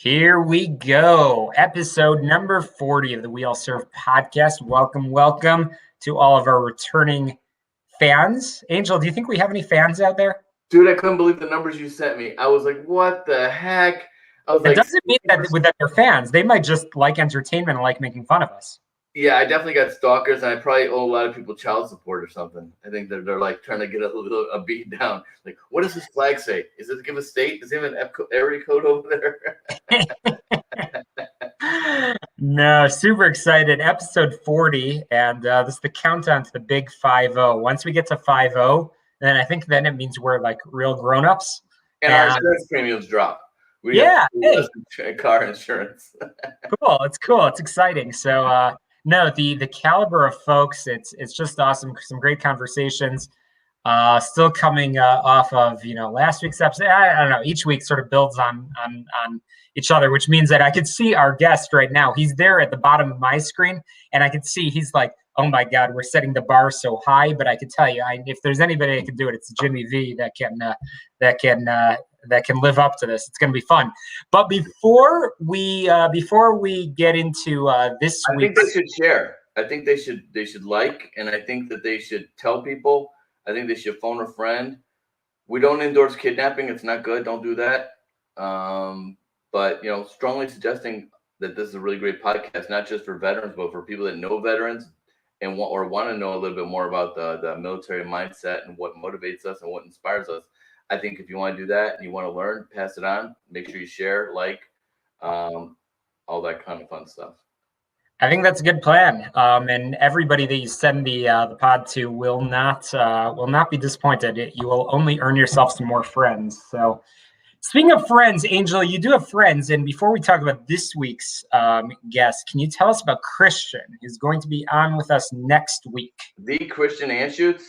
Here we go. Episode number 40 of the We All Serve podcast. Welcome to all of our returning fans. Angel, do you think we have any fans out there? Dude, I couldn't believe the numbers you sent me. I was like, what the heck? It doesn't mean that they're fans. They might just like entertainment and like making fun of us. Yeah, I definitely got stalkers, and I probably owe a lot of people child support or something. I think they're like trying to get a beat down. Like, what does this flag say? Is it to give a state? Does it have an area code over there? No, super excited. Episode 40, and this is the countdown to the big 5-0. Once we get to 5-0, then I think then it means we're like real grown-ups. And our insurance premiums drop. Car insurance. Cool. It's cool. It's exciting. So, no, the caliber of folks, it's just awesome. Some great conversations. Still coming off of last week's episode. I don't know. Each week sort of builds on each other, which means that I could see our guest right now. He's there at the bottom of my screen, and I could see he's like, "Oh my God, we're setting the bar so high." But I could tell you, if there's anybody that can do it, it's Jimmy V that can live up to this. It's going to be fun. But before we get into this week, I think they should share. I think they should like, and I think that they should tell people. I think they should phone a friend. We don't endorse kidnapping. It's not good. Don't do that. But strongly suggesting that this is a really great podcast, not just for veterans, but for people that know veterans and want to know a little bit more about the military mindset and what motivates us and what inspires us. I think if you want to do that and you want to learn, pass it on. Make sure you share, all that kind of fun stuff. I think that's a good plan. And everybody that you send the pod to will not be disappointed. You will only earn yourself some more friends. So, speaking of friends, Angel, you do have friends. And before we talk about this week's guest, can you tell us about Christian, who's going to be on with us next week? The Christian Anschutz?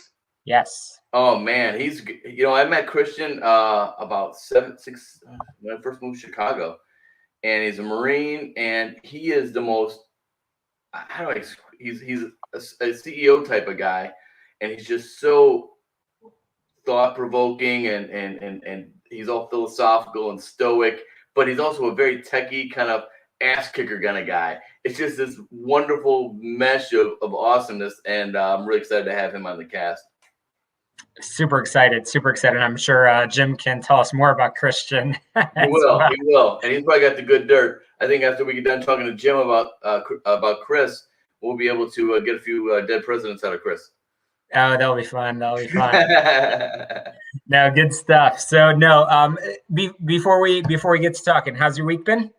Yes. Oh man, he's I met Christian about 6 when I first moved to Chicago, and he's a Marine, and he is the most he's a CEO type of guy, and he's just so thought-provoking and he's all philosophical and stoic, but he's also a very techie kind of ass kicker kind of guy. It's just this wonderful mesh of awesomeness, and I'm really excited to have him on the cast. Super excited. I'm sure Jim can tell us more about Christian. He will, and he's probably got the good dirt. I think after we get done talking to Jim about Chris, we'll be able to get a few dead presidents out of Chris. Oh, that'll be fun. No, good stuff. So before we get to talking, how's your week been?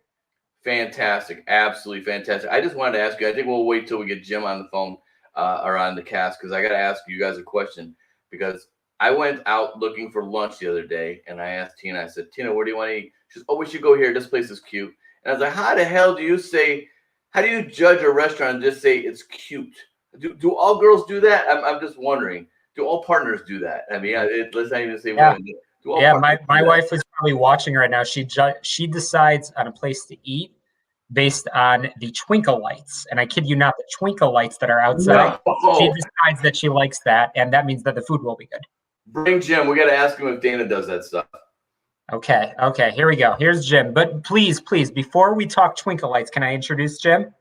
Fantastic, absolutely fantastic. I just wanted to ask you. I think we'll wait till we get Jim on the phone or on the cast, because I got to ask you guys a question. Because I went out looking for lunch the other day, and I asked Tina, I said, "Tina, where do you want to eat?" She says, "Oh, we should go here. This place is cute." And I was like, how do you judge a restaurant and just say it's cute? Do all girls do that? I'm just wondering. Do all partners do that? I mean, let's not even say women. My wife is probably watching right now. She decides on a place to eat based on the twinkle lights. And I kid you not, the twinkle lights that are outside. No. She decides that she likes that, and that means that the food will be good. Bring Jim. We got to ask him if Dana does that stuff. Okay, here we go. Here's Jim. But please, before we talk twinkle lights, can I introduce Jim?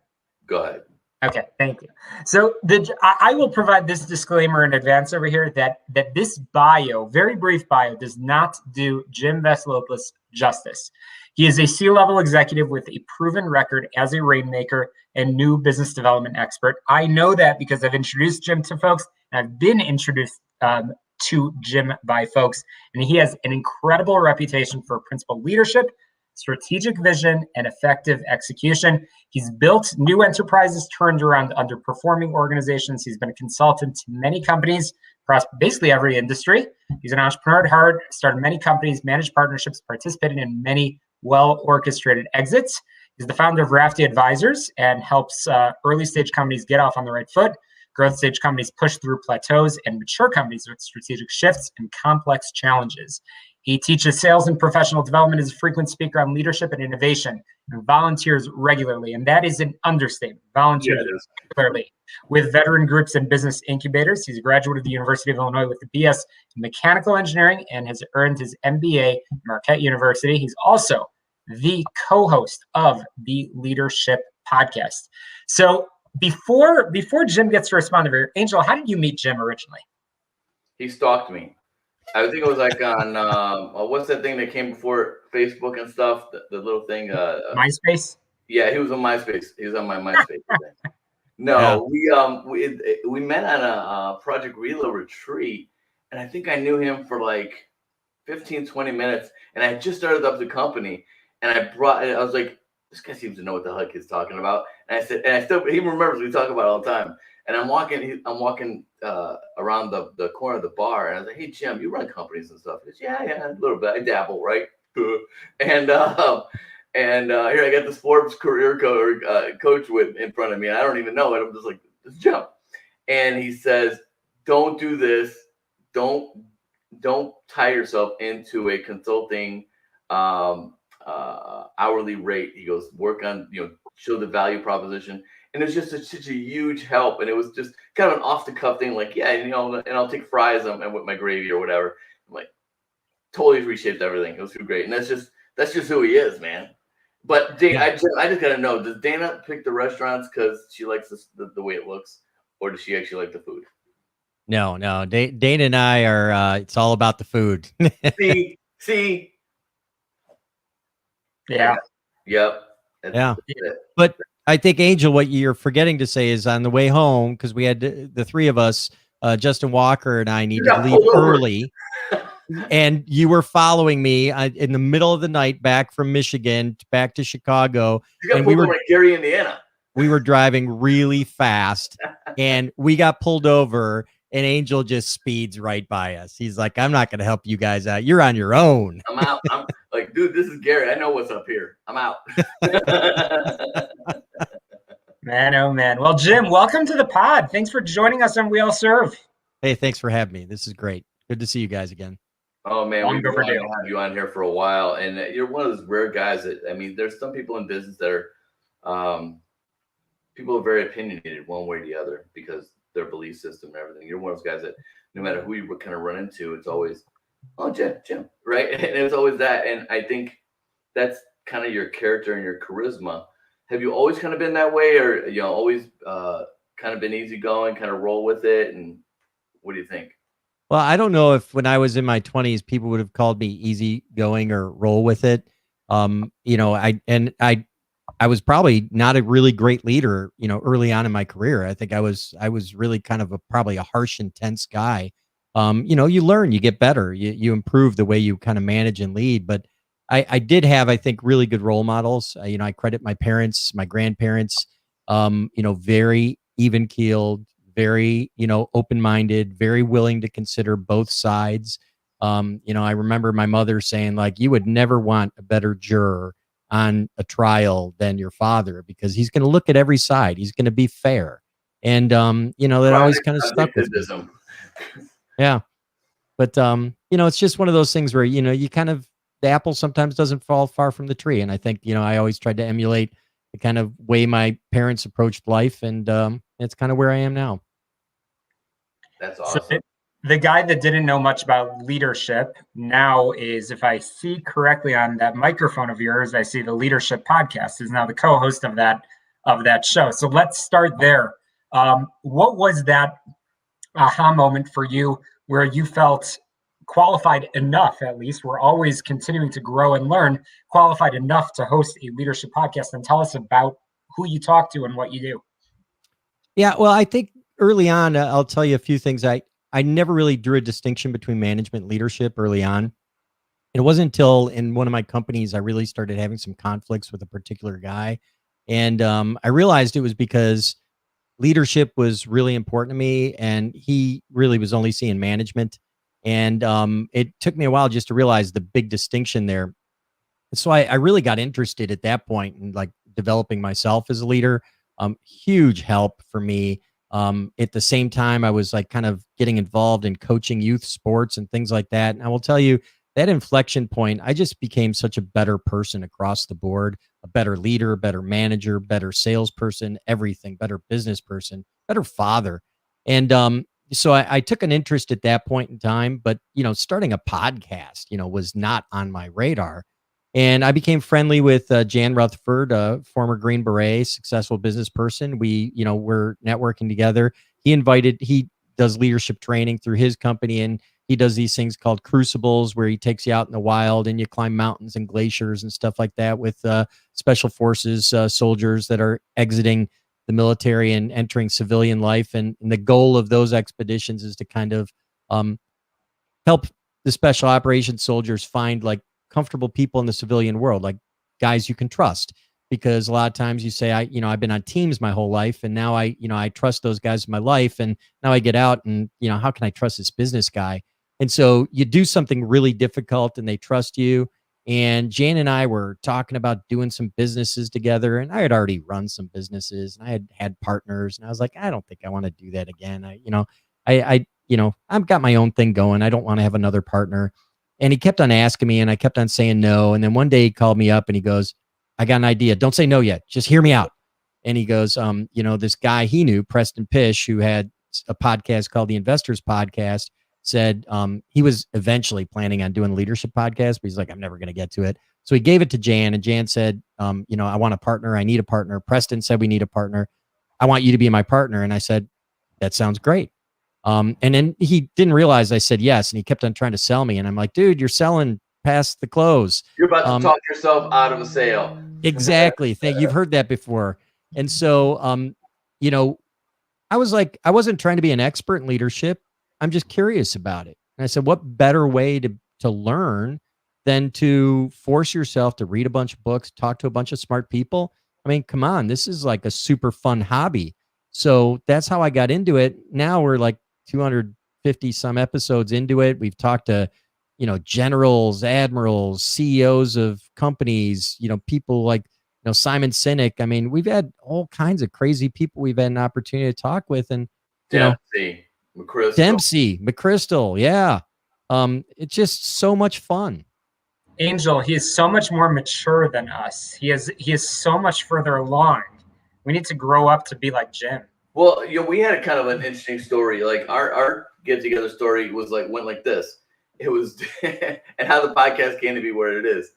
Go ahead. Okay, thank you. So I will provide this disclaimer in advance over here that this very brief bio, does not do Jim Vaselopulos justice. He is a C-level executive with a proven record as a rainmaker and new business development expert. I know that because I've introduced Jim to folks, and I've been introduced to Jim by folks, and he has an incredible reputation for principled leadership, strategic vision, and effective execution. He's built new enterprises, turned around underperforming organizations. He's been a consultant to many companies across basically every industry. He's an entrepreneur at heart, started many companies, managed partnerships, participated in many well-orchestrated exits. He's the founder of Rafti Advisors and helps early-stage companies get off on the right foot, growth-stage companies push through plateaus, and mature companies with strategic shifts and complex challenges. He teaches sales and professional development, is a frequent speaker on leadership and innovation, and volunteers regularly. And that is an understatement. Volunteers regularly with veteran groups and business incubators. He's a graduate of the University of Illinois with a BS in mechanical engineering and has earned his MBA at Marquette University. He's also the co-host of the Leadership Podcast. So before Jim gets to respond to her, Angel, how did you meet Jim originally? He stalked me. I think it was like on what's that thing that came before Facebook and stuff? The little thing. MySpace. Yeah, he was on MySpace. He was on my MySpace. No, we met on a Project Reload retreat, and I think I knew him for like 15, 20 minutes, and I just started up the company, and I was like, this guy seems to know what the heck he's talking about. And I said, and I still, he remembers we talk about it all the time. And I'm walking around the corner of the bar, and I was like, hey, Jim, you run companies and stuff. He goes, yeah, a little bit. I dabble, right? And here I got this Forbes career coach in front of me, and I don't even know it. I'm just like, let's jump. And he says, don't do this. Don't tie yourself into a consulting hourly rate. He goes, work on, show the value proposition. And it's just such a huge help. And it was just kind of an off the cuff thing, like, yeah, and I'll take fries and with my gravy or whatever. I'm like, totally reshaped everything. It was too great. And that's just who he is, man. But Dana, I just gotta know, does Dana pick the restaurants because she likes the way it looks, or does she actually like the food? No. Dana and I are. It's all about the food. See. Yeah. Yep. Yeah. But I think, Angel, what you're forgetting to say is on the way home, because we had the three of us, Justin Walker and I needed to leave early. And you were following me in the middle of the night back from Michigan back to Chicago. You got pulled over in Gary, Indiana. We were driving really fast, and we got pulled over, and Angel just speeds right by us. He's like, I'm not going to help you guys out. You're on your own. I'm out. I'm like, dude, this is Gary. I know what's up here. I'm out. Man, oh man. Well, Jim, welcome to the pod. Thanks for joining us on We All Serve. Hey, thanks for having me. This is great. Good to see you guys again. Oh man, we've been wanting to have you on here for a while, and you're one of those rare guys that, I mean, there's some people in business that are, people are very opinionated one way or the other because their belief system and everything. You're one of those guys that no matter who you kind of run into, it's always, oh, Jim, right? And it's always that. And I think that's kind of your character and your charisma. Have you always kind of been that way, or, always kind of been easygoing, kind of roll with it? And what do you think? Well, I don't know if when I was in my 20s, people would have called me easygoing or roll with it. I was probably not a really great leader, early on in my career. I think I was really kind of probably a harsh, intense guy. You learn, you get better, you improve the way you kind of manage and lead. But I did have, I think, really good role models. I credit my parents, my grandparents, very even keeled, very, open-minded, very willing to consider both sides. I remember my mother saying, like, you would never want a better juror on a trial than your father, because he's going to look at every side. He's going to be fair. And, that always kind of stuck with me. Yeah. But, it's just one of those things where, you kind of, the apple sometimes doesn't fall far from the tree. And I think, I always tried to emulate the kind of way my parents approached life. And it's kind of where I am now. That's awesome. So the guy that didn't know much about leadership now is, if I see correctly on that microphone of yours, I see the Leadership Podcast is now the co-host of that show. So let's start there. What was that aha moment for you where you felt qualified enough, at least we're always continuing to grow and learn, qualified enough to host a leadership podcast? And tell us about who you talk to and what you do. Yeah, well, I think early on, I'll tell you a few things. I never really drew a distinction between management and leadership early on. It wasn't until in one of my companies, I really started having some conflicts with a particular guy. And I realized it was because leadership was really important to me, and he really was only seeing management. And it took me a while just to realize the big distinction there. So I really got interested at that point in like developing myself as a leader. Huge help for me. At the same time, I was like kind of getting involved in coaching youth sports and things like that. And I will tell you that inflection point, I just became such a better person across the board, a better leader, better manager, better salesperson, everything, better business person, better father. And so I took an interest at that point in time, but, starting a podcast, was not on my radar. And I became friendly with Jan Rutherford, a former Green Beret, successful business person. We, we're networking together. He does leadership training through his company, and he does these things called crucibles, where he takes you out in the wild and you climb mountains and glaciers and stuff like that with special forces soldiers that are exiting the military and entering civilian life. And the goal of those expeditions is to kind of help the special operations soldiers find like comfortable people in the civilian world, like guys you can trust. Because a lot of times you say, I've been on teams my whole life, and now I trust those guys in my life, and now I get out and, how can I trust this business guy? And so you do something really difficult and they trust you. And Jan and I were talking about doing some businesses together, and I had already run some businesses and I had partners, and I was like, I don't think I want to do that again. I've got my own thing going. I don't want to have another partner. And he kept on asking me, and I kept on saying no. And then one day he called me up and he goes, I got an idea. Don't say no yet. Just hear me out. And he goes, this guy he knew, Preston Pish, who had a podcast called The Investors Podcast, said he was eventually planning on doing a leadership podcast, but he's like, I'm never going to get to it. So he gave it to Jan, and Jan said, I want a partner. I need a partner. Preston said, we need a partner. I want you to be my partner. And I said, that sounds great. And then he didn't realize I said yes, and he kept on trying to sell me. And I'm like, dude, you're selling past the close. You're about to talk yourself out of a sale. Exactly. You've heard that before. And so, I was like, I wasn't trying to be an expert in leadership. I'm just curious about it. And I said, what better way to learn than to force yourself to read a bunch of books, talk to a bunch of smart people? I mean, come on, this is like a super fun hobby. So that's how I got into it. Now we're like 250 some episodes into it. We've talked to, generals, admirals, CEOs of companies, people like, Simon Sinek. I mean, we've had all kinds of crazy people we've had an opportunity to talk with. And, Dempsey, McChrystal. Yeah. It's just so much fun. Angel, he is so much more mature than us. He is so much further along. We need to grow up to be like Jim. Well, we had a kind of an interesting story. Like our get together story went like this. It was, and how the podcast came to be where it is.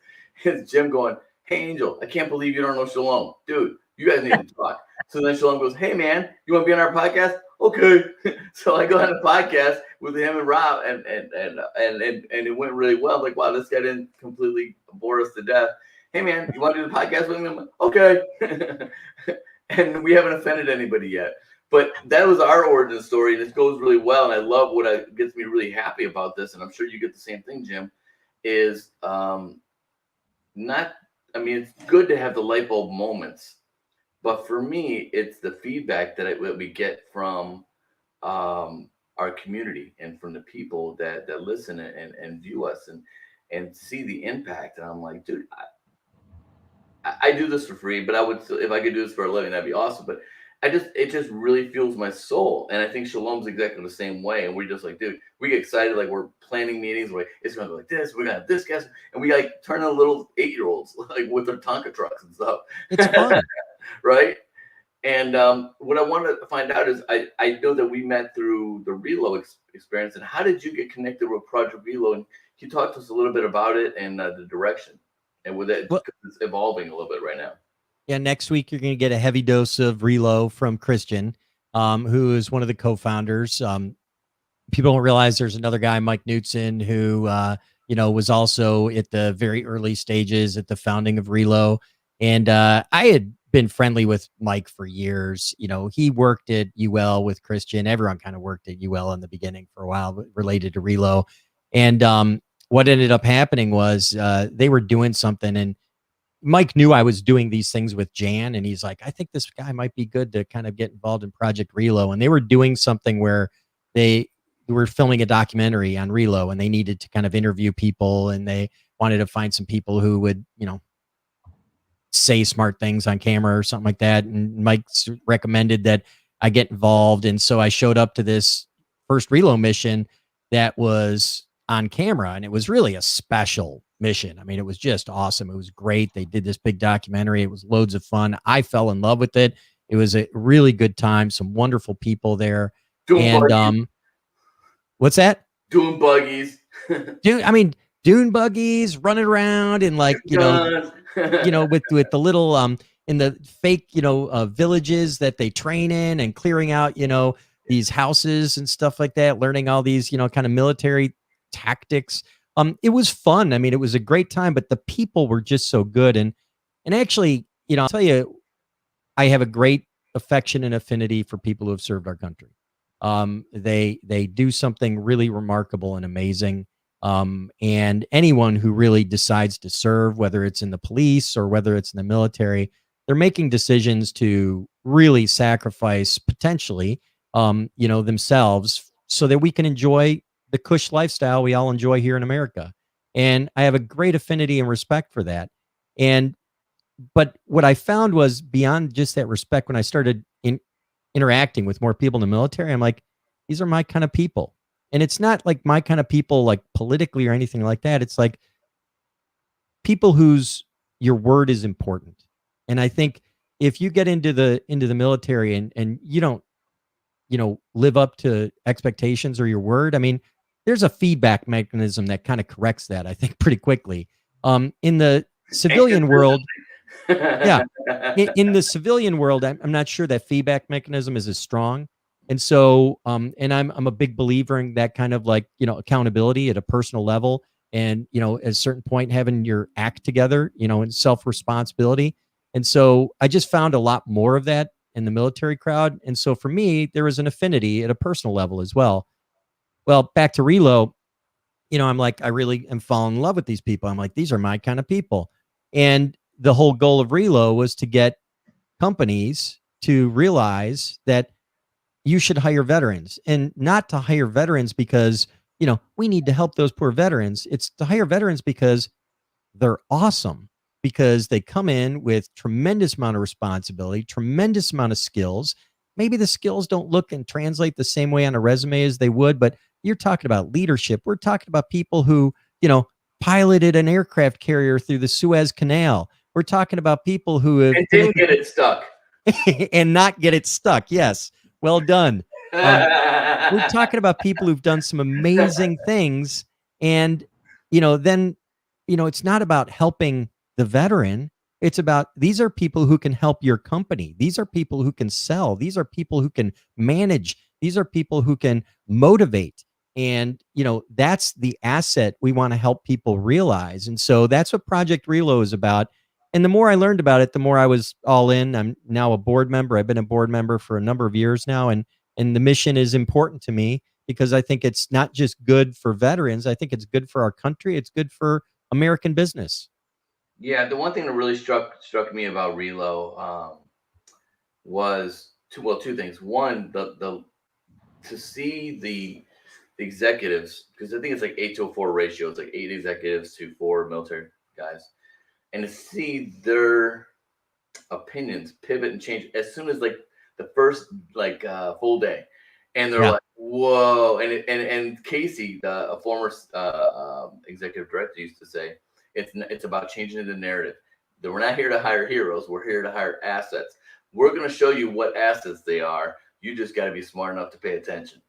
It's Jim going, hey, Angel, I can't believe you don't know Shalom. Dude, you guys need to talk. So then Shalom goes, hey, man, you want to be on our podcast? Okay. So I go on the podcast with him and Rob, and it went really well. I'm like, wow, this guy didn't completely bore us to death. Hey, man, you want to do the podcast with me? I'm like, okay. And we haven't offended anybody yet. But that was our origin story, and it goes really well. And I love what gets me really happy about this, and I'm sure you get the same thing, Jim, is it's good to have the light bulb moments. But for me, it's the feedback that we get from our community and from the people that listen and view us and see the impact. And I'm like, dude, I do this for free, but if I could do this for a living, that'd be awesome. But it just really fuels my soul. And I think Shalom's exactly the same way. And we're just like, dude, we get excited. Like we're planning meetings. Like it's going to be like this. We're going to have this guest. And we like turn into little 8-year-olds, like with their Tonka trucks and stuff. It's fun. Right. And what I wanted to find out is I know that we met through the Relo experience. And how did you get connected with Project Relo? And can you talk to us a little bit about it and the direction? And with it, it's evolving a little bit right now. Yeah, next week you're going to get a heavy dose of Relo from Christian, who is one of the co-founders. People don't realize there's another guy, Mike Knutson, who was also at the very early stages at the founding of Relo. And I had been friendly with Mike for years. He worked at UL with Christian. Everyone kind of worked at UL in the beginning for a while related to Relo. And what ended up happening was they were doing something, and Mike knew I was doing these things with Jan, and he's like, I think this guy might be good to kind of get involved in Project Relo. And they were doing something where they were filming a documentary on Relo, and they needed to kind of interview people, and they wanted to find some people who would, say smart things on camera or something like that. And Mike recommended that I get involved. And so I showed up to this first Relo mission that was on camera, and it was really a special mission. I mean, it was just awesome. It was great. They did this big documentary. It was loads of fun. I fell in love with it. It was a really good time. Some wonderful people there. What's that? Doing buggies. Dude, I mean, dune buggies running around and like, with the little, in the fake, villages that they train in and clearing out, these houses and stuff like that, learning all these, kind of military tactics. It was fun. I mean, it was a great time, but the people were just so good. And actually, I'll tell you, I have a great affection and affinity for people who have served our country. They do something really remarkable and amazing. And anyone who really decides to serve, whether it's in the police or whether it's in the military, they're making decisions to really sacrifice potentially, themselves so that we can enjoy the cush lifestyle we all enjoy here in America. And I have a great affinity and respect for that. But what I found was beyond just that respect, when I started interacting with more people in the military, I'm like, these are my kind of people. And it's not like my kind of people, like politically or anything like that. It's like people whose your word is important. And I think if you get into the military and you don't, live up to expectations or your word, I mean, there's a feedback mechanism that kind of corrects that, I think, pretty quickly. In the civilian world, yeah, in the civilian world, I'm not sure that feedback mechanism is as strong. And so, and I'm a big believer in that kind of like, accountability at a personal level. And, at a certain point, having your act together, and self-responsibility. And so I just found a lot more of that in the military crowd. And so for me, there was an affinity at a personal level as well. Well, back to Relo, I'm like, I really am falling in love with these people. I'm like, these are my kind of people. And the whole goal of Relo was to get companies to realize that you should hire veterans, and not to hire veterans because, we need to help those poor veterans. It's to hire veterans because they're awesome, because they come in with tremendous amount of responsibility, tremendous amount of skills. Maybe the skills don't look and translate the same way on a resume as they would, but you're talking about leadership. We're talking about people who, piloted an aircraft carrier through the Suez Canal. We're talking about people who have and didn't get it stuck and not get it stuck. Yes. Well done. We're talking about people who've done some amazing things. And, then, it's not about helping the veteran. It's about, these are people who can help your company. These are people who can sell. These are people who can manage. These are people who can motivate. And, that's the asset we want to help people realize. And so that's what Project Relo is about. And the more I learned about it, the more I was all in. I'm now a board member. I've been a board member for a number of years now. And the mission is important to me because I think it's not just good for veterans. I think it's good for our country. It's good for American business. Yeah, the one thing that really struck me about Relo was two things. One, the to see the executives, because I think it's like 8-4 ratio. It's like 8 executives to 4 military guys, and to see their opinions pivot and change as soon as like the first full day, and they're like, whoa. And Casey, a former executive director, used to say, it's about changing the narrative. That we're not here to hire heroes. We're here to hire assets. We're going to show you what assets they are. You just got to be smart enough to pay attention.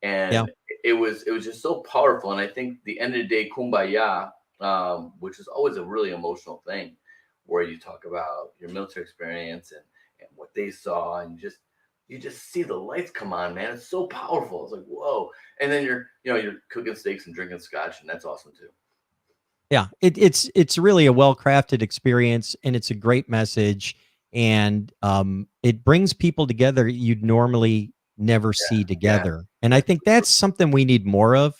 And it was just so powerful. And I think the end of the day, kumbaya, which is always a really emotional thing, where you talk about your military experience and what they saw, and you just see the lights come on, man. It's so powerful. It's like, whoa. And then you're cooking steaks and drinking scotch, and that's awesome too. Yeah, it's really a well-crafted experience, and it's a great message, and it brings people together you'd normally never see together. And I think that's something we need more of,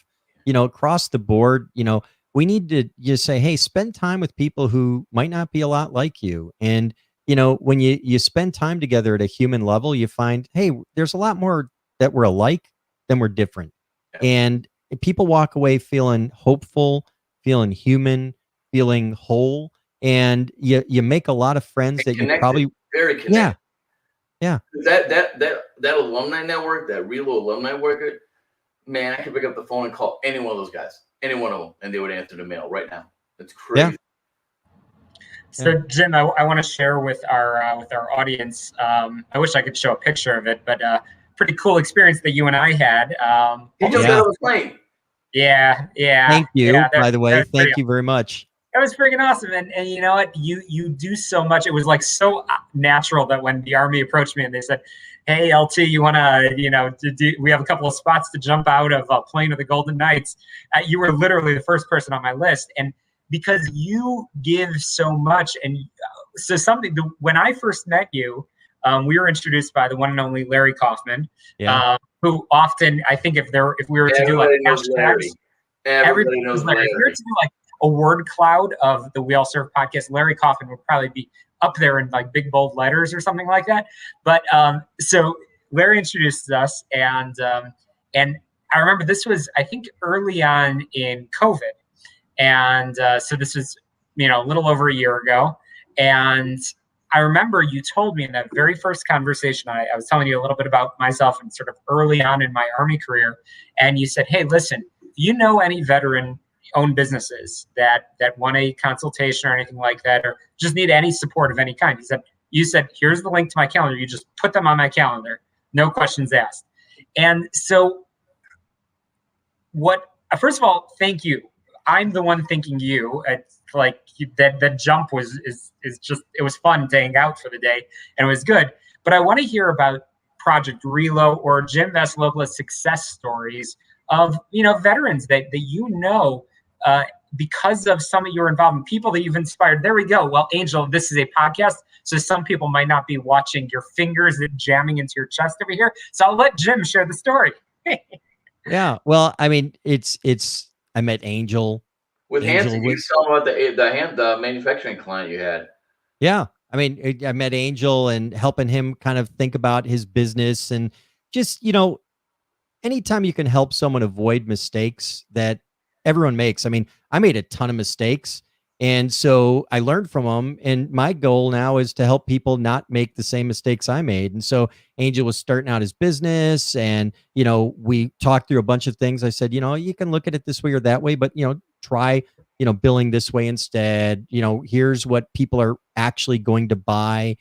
across the board. We need to just say, hey, spend time with people who might not be a lot like you. And, when you spend time together at a human level, you find, hey, there's a lot more that we're alike than we're different. And people walk away feeling hopeful, feeling human, feeling whole. And you make a lot of friends that you probably very connected. Yeah. That alumni network, that Relo alumni network, man, I could pick up the phone and call any one of those guys, any one of them, and they would answer the mail right now. It's crazy. Yeah. So Jim, I want to share with our audience. I wish I could show a picture of it, but pretty cool experience that you and I had. He just got on the plane. Yeah, yeah, Thank you, yeah. by the way. That's pretty. Thank you very much. It was freaking awesome, and you know what? You do so much. It was like so natural that when the Army approached me and they said, "Hey, LT, you want to, we have a couple of spots to jump out of a plane of the Golden Knights." You were literally the first person on my list, and because you give so much, and so when I first met you, we were introduced by the one and only Larry Kaufman, Yeah. who often, I think, if we were to do like Everybody knows hashtags, Larry. Everybody knows Larry. If we were Larry. to do like a word cloud of the We All Serve podcast, Larry Kaufman would probably be up there in like big bold letters or something like that. But so Larry introduced us, and I remember this was, I think, early on in COVID, and so this was a little over a year ago, and I remember you told me in that very first conversation, I was telling you a little bit about myself and sort of early on in my Army career, and you said, "Hey, listen, you know any veteran-owned businesses that want a consultation or anything like that, or just need any support of any kind?" You said, "Here's the link to my calendar. You just put them on my calendar, no questions asked." And so, first of all, thank you. I'm the one thanking you. It's like that jump is just, it was fun to hang out for the day, and it was good. But I want to hear about Project Reload or Jim Vaselopulos success stories of veterans that because of some of your involvement, people that you've inspired. There we go. Well, Angel, this is a podcast, so some people might not be watching your fingers jamming into your chest over here. So I'll let Jim share the story. Yeah. Well, I mean, I met Angel. With Hanson, you tell them about the manufacturing client you had. Yeah. I mean, I met Angel and helping him kind of think about his business, and just, anytime you can help someone avoid mistakes that everyone makes. I mean, I made a ton of mistakes, and so I learned from them. And my goal now is to help people not make the same mistakes I made. And so Angel was starting out his business, and, we talked through a bunch of things. I said, you can look at it this way or that way, but, try, billing this way instead. Here's what people are actually going to buy,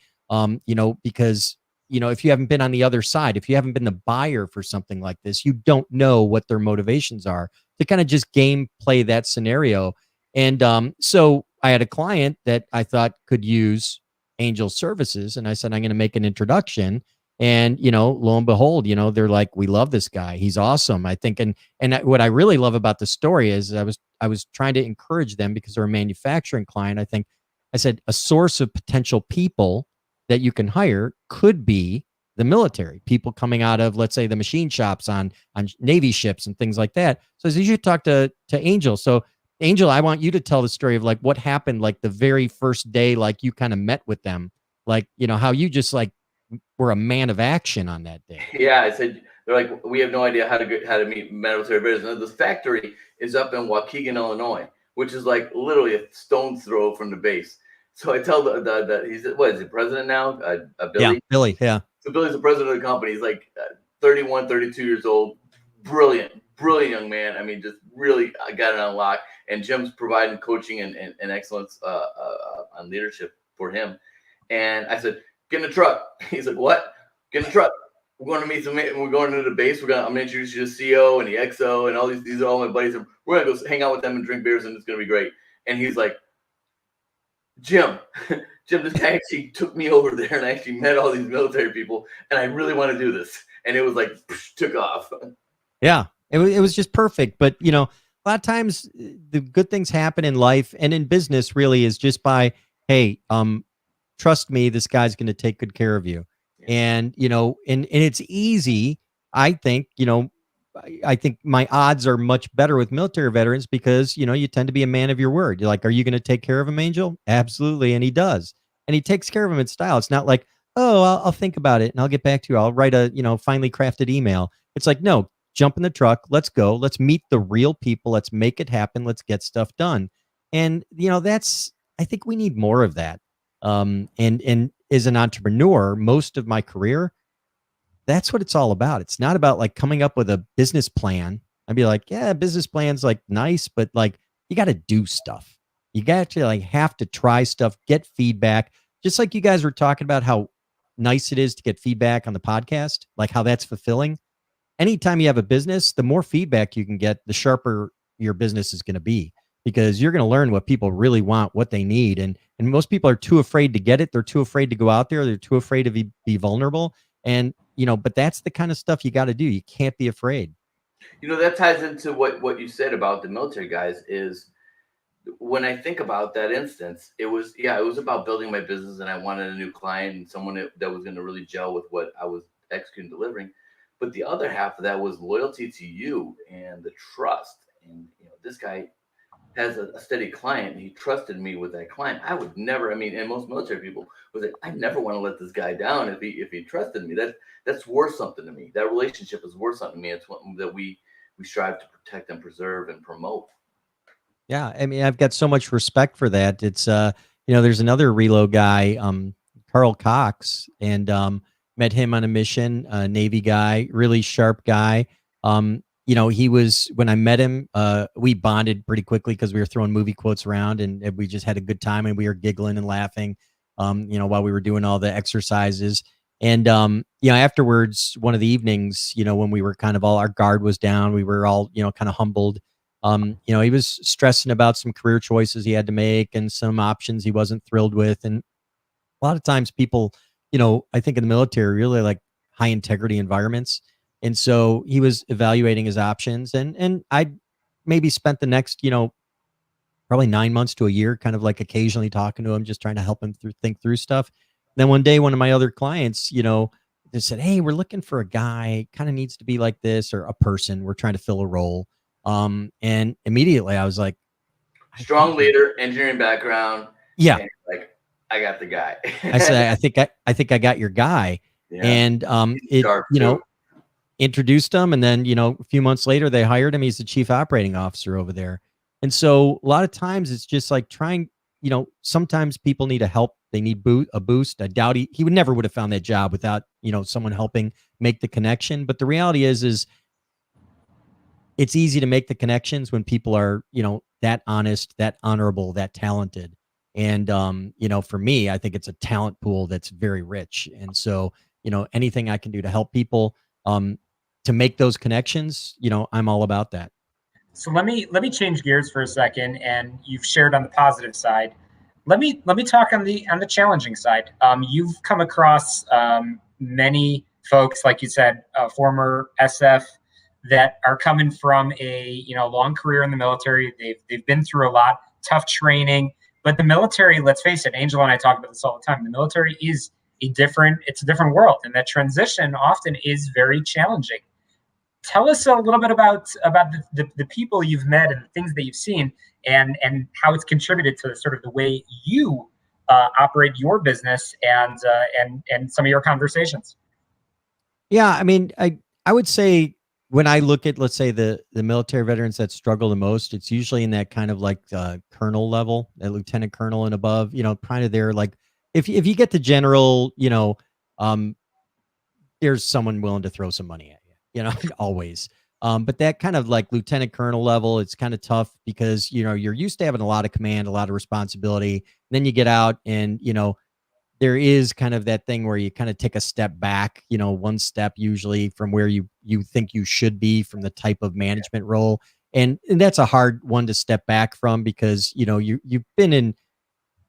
because, if you haven't been on the other side, if you haven't been the buyer for something like this, you don't know what their motivations are to kind of just game play that scenario. And so I had a client that I thought could use Angel services, and I said, I'm going to make an introduction. And, lo and behold, they're like, "We love this guy. He's awesome." I think. And what I really love about the story is I was trying to encourage them, because they're a manufacturing client. I said, a source of potential people that you can hire could be the military, people coming out of, let's say, the machine shops on Navy ships and things like that. So you should talk to Angel. So Angel, I want you to tell the story of like what happened, like the very first day, like you kind of met with them, like, how you just like were a man of action on that day. Yeah, I said, they're like, "We have no idea how to meet military veterans." And the factory is up in Waukegan, Illinois, which is like literally a stone's throw from the base. So I tell he's, what is he, president now? Billy? Yeah, Billy. Yeah. So Billy's the president of the company. He's like 31, 32 years old. Brilliant young man. I mean, just really got it on lock. And Jim's providing coaching and excellence on leadership for him. And I said, "Get in the truck." He's like, "What? Get in the truck. We're going to meet we're going to the base. I'm going to introduce you to the CO and the XO and all these. These are all my buddies. And we're going to go hang out with them and drink beers, and it's going to be great." And he's like, "Jim, this guy actually took me over there, and I actually met all these military people, and I really want to do this." And it was like, took off. Yeah, it was just perfect. But, a lot of times the good things happen in life and in business really is just by, hey, trust me, this guy's going to take good care of you. Yeah. And, and it's easy. I think, I think my odds are much better with military veterans because, you tend to be a man of your word. You're like, "Are you going to take care of him, Angel?" Absolutely. And he does. And he takes care of him in style. It's not like, "Oh, I'll think about it and I'll get back to you. I'll write a, finely crafted email." It's like, "No, jump in the truck. Let's go. Let's meet the real people. Let's make it happen. Let's get stuff done." And, I think we need more of that. And as an entrepreneur, most of my career, that's what it's all about. It's not about like coming up with a business plan. I'd be like, "Yeah, business plan's like nice, but like you got to do stuff. You got to like have to try stuff, get feedback." Just like you guys were talking about how nice it is to get feedback on the podcast, like how that's fulfilling. anytime you have a business, the more feedback you can get, the sharper your business is going to be, because you're going to learn what people really want, what they need. And most people are too afraid to get it. They're too afraid to go out there. They're too afraid to be vulnerable. And, but that's the kind of stuff you got to do. You can't be afraid. That ties into what you said about the military guys. Is when I think about that instance, it was about building my business, and I wanted a new client and someone that was going to really gel with what I was executing, delivering. But the other half of that was loyalty to you and the trust. And this guy has a steady client, and he trusted me with that client. I would never. And most military people was like, I never want to let this guy down if he trusted me. That's worth something to me. That relationship is worth something to me. It's one that we strive to protect and preserve and promote. Yeah, I've got so much respect for that. It's there's another reload guy, Carl Cox, and met him on a mission, Navy guy, really sharp guy. He was, when I met him, we bonded pretty quickly because we were throwing movie quotes around, and we just had a good time, and we were giggling and laughing, while we were doing all the exercises. And afterwards, one of the evenings, when we were kind of all, our guard was down, we were all kind of humbled. He was stressing about some career choices he had to make and some options he wasn't thrilled with. And a lot of times people, I think in the military, really like high integrity environments. And so he was evaluating his options, and I maybe spent the next, probably 9 months to a year, kind of like occasionally talking to him, just trying to help him think through stuff. Then one day, one of my other clients, they said, "Hey, we're looking for a guy, kind of needs to be like this, or a person. We're trying to fill a role." And immediately I was like, strong leader, engineering background. Yeah. Like, I got the guy. I said, I think I got your guy. Yeah. And, introduced him. And then, a few months later they hired him. He's the chief operating officer over there. And so a lot of times it's just like trying, sometimes people need a help. They need a boost. I doubt he would never would have found that job without, someone helping make the connection. But the reality is it's easy to make the connections when people are, that honest, that honorable, that talented. And, for me, I think it's a talent pool that's very rich. And so, anything I can do to help people, to make those connections, I'm all about that. So let me change gears for a second. And you've shared on the positive side. Let me talk on the challenging side. You've come across many folks, like you said, former SF, that are coming from a long career in the military. They've been through a lot, tough training. But the military, let's face it, Angela and I talk about this all the time. The military is a different world, and that transition often is very challenging. Tell us a little bit about the people you've met and the things that you've seen, and how it's contributed to sort of the way you operate your business and some of your conversations. Yeah, I would say, when I look at, let's say, the military veterans that struggle the most, it's usually in that kind of like colonel level, that lieutenant colonel and above, kind of there. Like if you get to general, there's someone willing to throw some money at you, always. But that kind of like lieutenant colonel level, it's kind of tough because, you're used to having a lot of command, a lot of responsibility. Then you get out and, there is kind of that thing where you kind of take a step back, one step usually from where you think you should be from the type of management role. And that's a hard one to step back from because, you've been in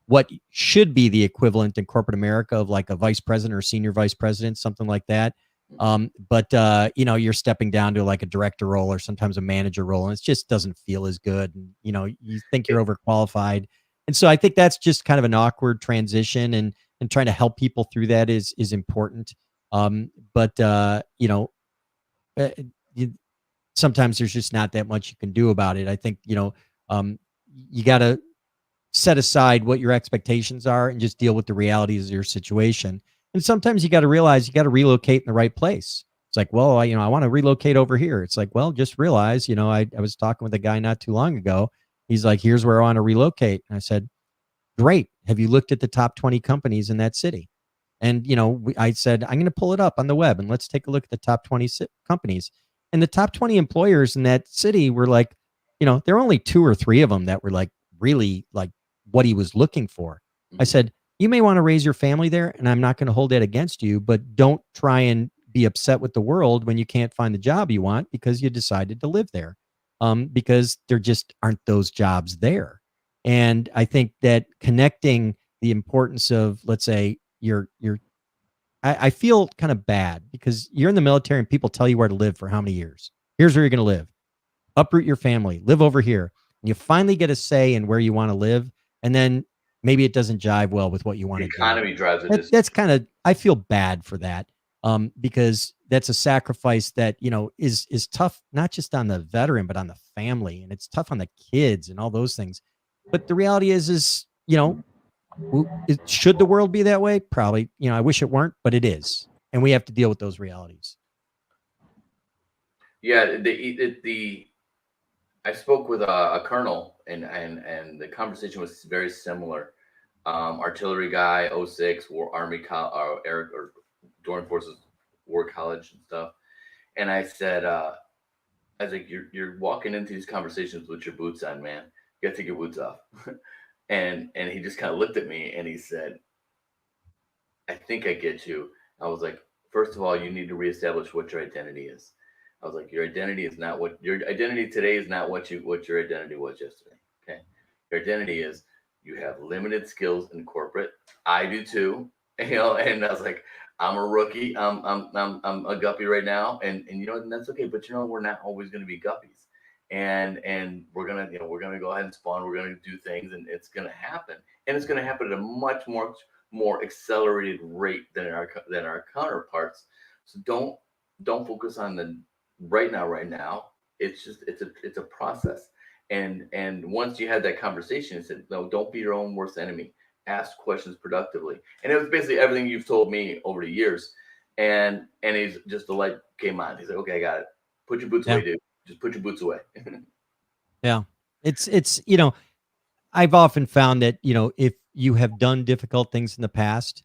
what should be the equivalent in corporate America of like a vice president or senior vice president, something like that. But you're stepping down to like a director role or sometimes a manager role, and it just doesn't feel as good. And, you think you're overqualified. And so I think that's just kind of an awkward transition, and trying to help people through that is important. Sometimes there's just not that much you can do about it. I think, you got to set aside what your expectations are and just deal with the realities of your situation. And sometimes you got to realize you got to relocate in the right place. It's like, well, I want to relocate over here. It's like, well, just realize, I was talking with a guy not too long ago. He's like, here's where I want to relocate. And I said, great. Have you looked at the top 20 companies in that city? And, I said, I'm going to pull it up on the web and let's take a look at the top 20 companies. And the top 20 employers in that city were like, there were only 2 or 3 of them that were like really like what he was looking for. I said, you may want to raise your family there, and I'm not going to hold that against you, but don't try and be upset with the world when you can't find the job you want because you decided to live there, because there just aren't those jobs there. And I think that connecting the importance of, let's say, I feel kind of bad because you're in the military and people tell you where to live for how many years. Here's where you're going to live. Uproot your family, live over here. And you finally get a say in where you want to live. And then maybe it doesn't jive well with what you want to do. The economy drives it. That's kind of, I feel bad for that, because that's a sacrifice that, is tough, not just on the veteran, but on the family. And it's tough on the kids and all those things. But the reality is, should the world be that way? Probably. I wish it weren't, but it is. And we have to deal with those realities. Yeah. I spoke with a colonel and the conversation was very similar. Artillery guy, 06, Army, Eric, or Dorn Forces War College and stuff. And I said, I was like, you're walking into these conversations with your boots on, man. You got to take your boots off. and he just kind of looked at me and he said, I think I get you. I was like, first of all, you need to reestablish what your identity is. I was like, your identity today is not what your identity was yesterday. Okay. Your identity is you have limited skills in corporate. I do too. And I was like, I'm a rookie. I'm a guppy right now. And that's okay. But we're not always going to be guppies. And we're going to go ahead and spawn. We're going to do things and it's going to happen. And it's going to happen at a much more accelerated rate than our counterparts. So don't focus on the right now. It's a process. And once you had that conversation, it said, no, don't be your own worst enemy. Ask questions productively. And it was basically everything you've told me over the years. And he's just, the light came on. He's like, okay, I got it. Put your boots away, dude. Just put your boots away. Yeah. It's, I've often found that, if you have done difficult things in the past,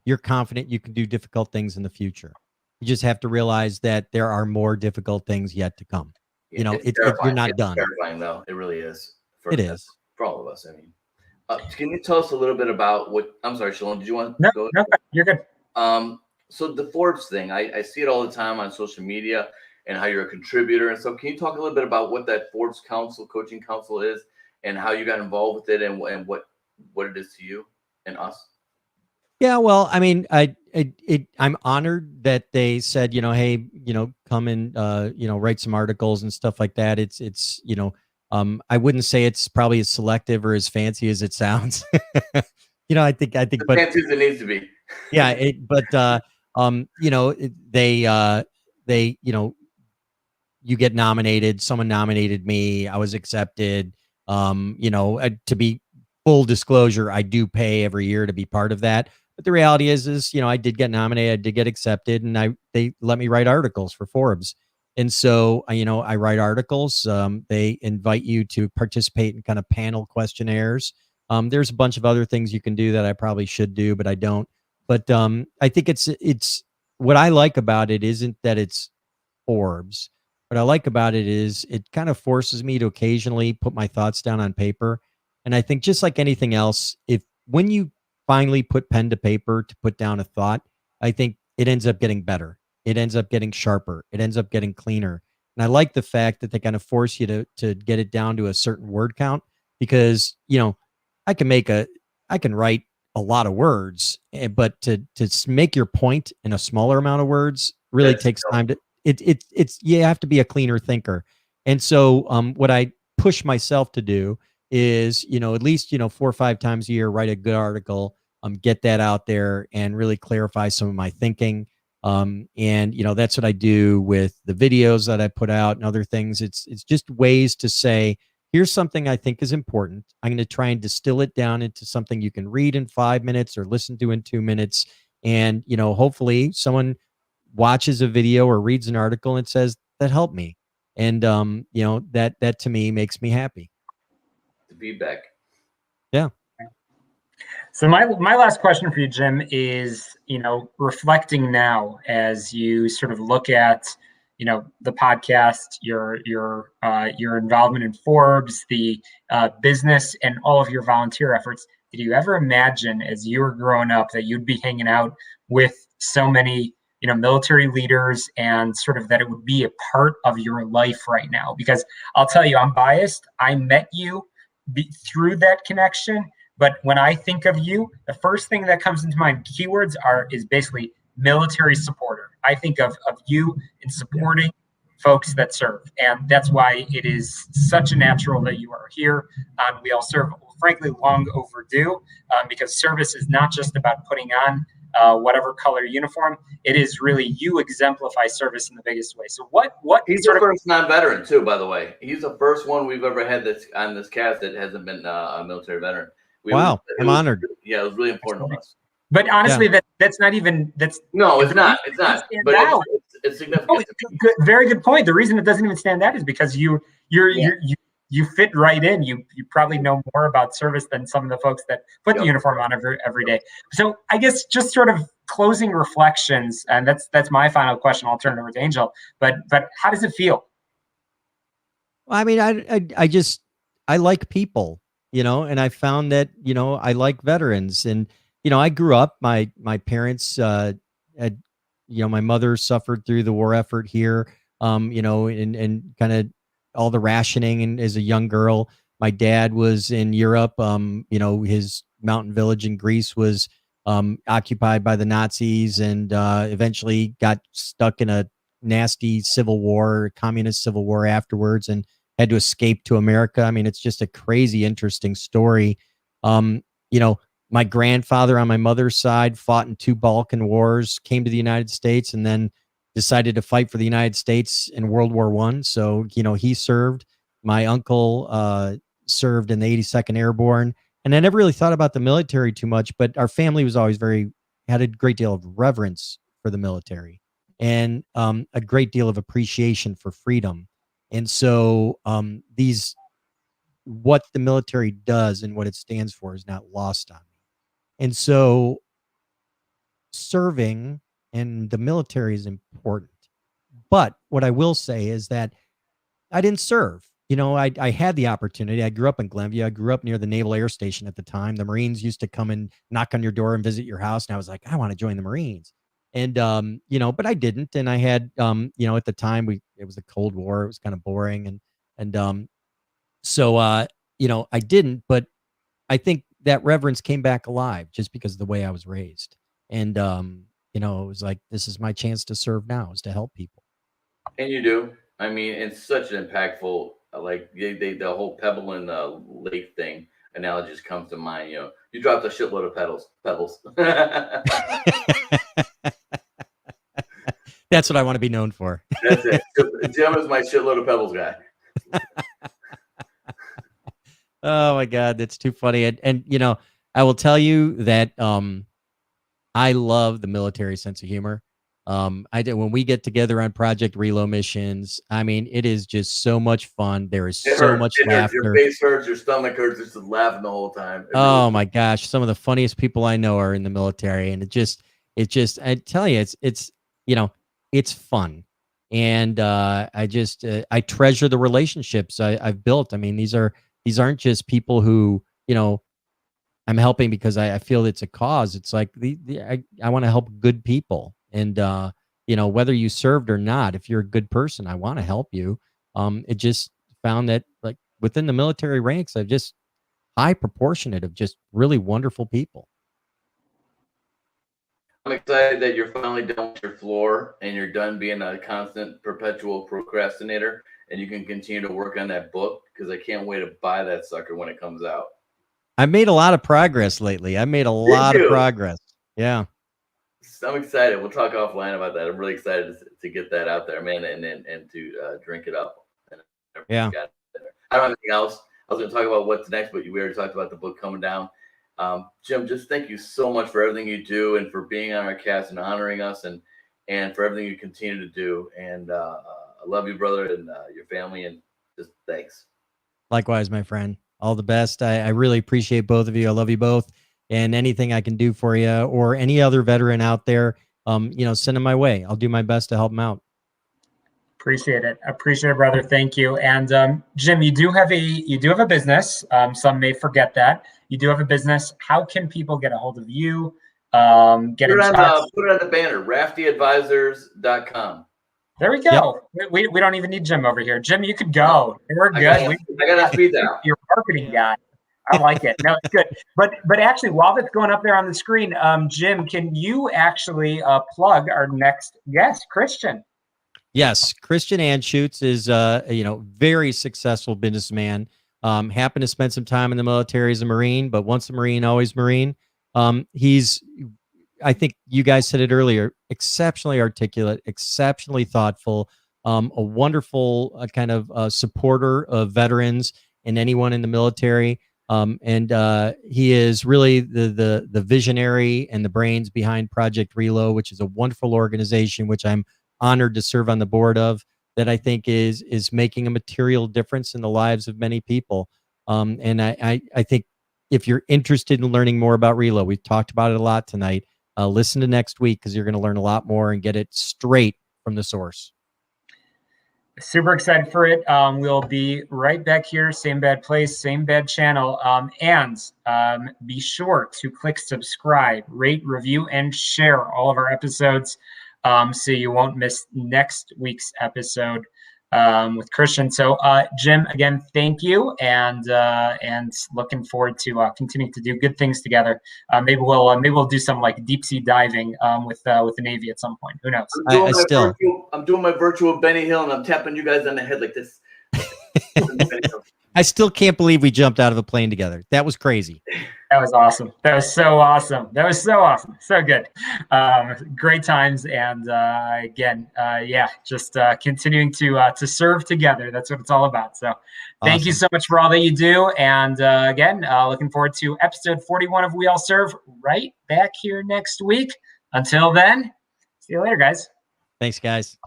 you're confident you can do difficult things in the future. You just have to realize that there are more difficult things yet to come. You're not done. It's terrifying, though. It really is. It is. For all of us. I mean, can you tell us a little bit about I'm sorry, Shalom, did you want to go? No, you're good. So the Forbes thing, I see it all the time on social media and how you're a contributor. And so can you talk a little bit about what that Forbes Council, coaching council is and how you got involved with it and what it is to you and us? Yeah, well, I mean, I'm honored that they said, hey, come and, write some articles and stuff like that. It's, I wouldn't say it's probably as selective or as fancy as it sounds. I think, but fancy as it needs to be. Yeah. They, you get nominated, someone nominated me, I was accepted. To be full disclosure, I do pay every year to be part of that. But the reality is, I did get nominated, I did get accepted, and they let me write articles for Forbes. And so, I write articles. They invite you to participate in kind of panel questionnaires. There's a bunch of other things you can do that I probably should do, but I don't. But I think it's what I like about it isn't that it's Forbes. What I like about it is it kind of forces me to occasionally put my thoughts down on paper. And I think just like anything else, when you finally put pen to paper to put down a thought, I think it ends up getting better. It ends up getting sharper. It ends up getting cleaner. And I like the fact that they kind of force you to get it down to a certain word count because, I can write a lot of words, but to make your point in a smaller amount of words really takes time to, you have to be a cleaner thinker. And so what I push myself to do is, at least, 4 or 5 times a year, write a good article, get that out there and really clarify some of my thinking. And, that's what I do with the videos that I put out and other things. It's just ways to say, here's something I think is important. I'm going to try and distill it down into something you can read in 5 minutes or listen to in 2 minutes. And, hopefully someone watches a video or reads an article and says that helped me. And, that to me makes me happy. The feedback. Yeah. So my last question for you, Jim, is, reflecting now as you sort of look at, the podcast, your involvement in Forbes, the business, and all of your volunteer efforts. Did you ever imagine, as you were growing up, that you'd be hanging out with so many, military leaders, and sort of that it would be a part of your life right now. Because I'll tell you, I'm biased. I met you through that connection. But when I think of you, the first thing that comes into my keywords is basically military supporter. I think of you in supporting folks that serve. And that's why it is such a natural that you are here. We all serve, frankly, long overdue, because service is not just about putting on whatever color uniform. It is really, you exemplify service in the biggest way. So what he's the first non-veteran too, by the way. He's the first one we've ever had that's on this cast that hasn't been a military veteran. Wow, I'm honored. Yeah, it was really important to us. But honestly, that's not even, no, it's not. It's not. But it's significant. Oh, it's a good, very good point. The reason it doesn't even stand out is because you fit right in. You probably know more about service than some of the folks that put the uniform on every day. So I guess just sort of closing reflections, and that's my final question. I'll turn it over to Angel. But how does it feel? Well, I mean, I like people, and I found that, I like veterans. And, I grew up, my parents, my mother suffered through the war effort here, and kind of all the rationing. And as a young girl, my dad was in Europe. His mountain village in Greece was occupied by the Nazis, and eventually got stuck in a nasty civil war, communist civil war afterwards, and had to escape to America. I mean, it's just a crazy, interesting story. My grandfather on my mother's side fought in 2 Balkan wars, came to the United States, and then decided to fight for the United States in World War I. So, he served. My uncle served in the 82nd Airborne. And I never really thought about the military too much, but our family was always had a great deal of reverence for the military, and a great deal of appreciation for freedom. And so what the military does and what it stands for is not lost on me. And so serving in the military is important. But what I will say is that I didn't serve. I had the opportunity. I grew up in Glenview. I grew up near the Naval Air Station at the time. The Marines used to come and knock on your door and visit your house. And I was like, I want to join the Marines. And, but I didn't. And I had, at the time it was the Cold War. It was kind of boring. So I didn't, but I think that reverence came back alive just because of the way I was raised. And, it was like, this is my chance to serve now, is to help people. And you do. I mean, it's such an impactful, like the whole pebble in the lake thing analogy just comes to mind. You dropped a shitload of pebbles. That's what I want to be known for. That's it. Jim is my shitload of pebbles guy. Oh my God, that's too funny. And I will tell you that I love the military sense of humor. When we get together on Project Reload missions, I mean, it is just so much fun. There is so much laughter. Your face hurts, your stomach hurts, just laughing the whole time. Oh my gosh, some of the funniest people I know are in the military, and it just I tell you, it's fun. And I treasure the relationships I've built. I mean, these aren't just people who, I'm helping because I feel it's a cause. It's like I want to help good people. And, whether you served or not, if you're a good person, I want to help you. It just found that, like, within the military ranks, I've just high proportionate of just really wonderful people. I'm excited that you're finally done with your floor and you're done being a constant, perpetual procrastinator, and you can continue to work on that book, because I can't wait to buy that sucker when it comes out. I made a lot of progress lately. I made a lot of progress. Yeah. I'm excited. We'll talk offline about that. I'm really excited to get that out there, man, and to drink it up. Yeah. I don't have anything else. I was going to talk about what's next, but we already talked about the book coming down. Jim, just thank you so much for everything you do, and for being on our cast and honoring us, and for everything you continue to do. And I love you, brother, and your family, and just thanks. Likewise, my friend. All the best. I really appreciate both of you. I love you both. And anything I can do for you, or any other veteran out there, send them my way. I'll do my best to help them out. Appreciate it, brother. Thank you. And Jim, you do have a business. Some may forget that you do have a business. How can people get a hold of you? Get in touch. Put it on the banner, raftiadvisors.com. There we go. Yep. We don't even need Jim over here. Jim, you could go. We're good. I got to speed that. You're a marketing guy. I like it. No, it's good. But actually, while that's going up there on the screen, Jim, can you actually plug our next guest, Christian? Yes, Christian Anschutz is very successful businessman. Happened to spend some time in the military as a Marine, but once a Marine, always Marine. He's, I think you guys said it earlier, exceptionally articulate, exceptionally thoughtful, a wonderful kind of supporter of veterans and anyone in the military. And he is really the visionary and the brains behind Project Reload, which is a wonderful organization, which I'm honored to serve on the board of, that I think is making a material difference in the lives of many people. And I think if you're interested in learning more about Reload, we've talked about it a lot tonight. Listen to next week, because you're going to learn a lot more and get it straight from the source. Super excited for it. We'll be right back here, same bad place, same bad channel. And be sure to click subscribe, rate, review, and share all of our episodes, so you won't miss next week's episode with Christian. So, Jim, again, thank you, and looking forward to continuing to do good things together. Maybe we'll do some like deep sea diving with the Navy at some point. Who knows? I'm doing my virtual Benny Hill, and I'm tapping you guys on the head like this. I still can't believe we jumped out of a plane together. That was crazy. That was awesome. That was so awesome. That was so awesome. So good. Great times. And again, just continuing to serve together. That's what it's all about. So thank you so much for all that you do. And again, looking forward to episode 41 of We All Serve right back here next week. Until then, see you later, guys. Thanks, guys.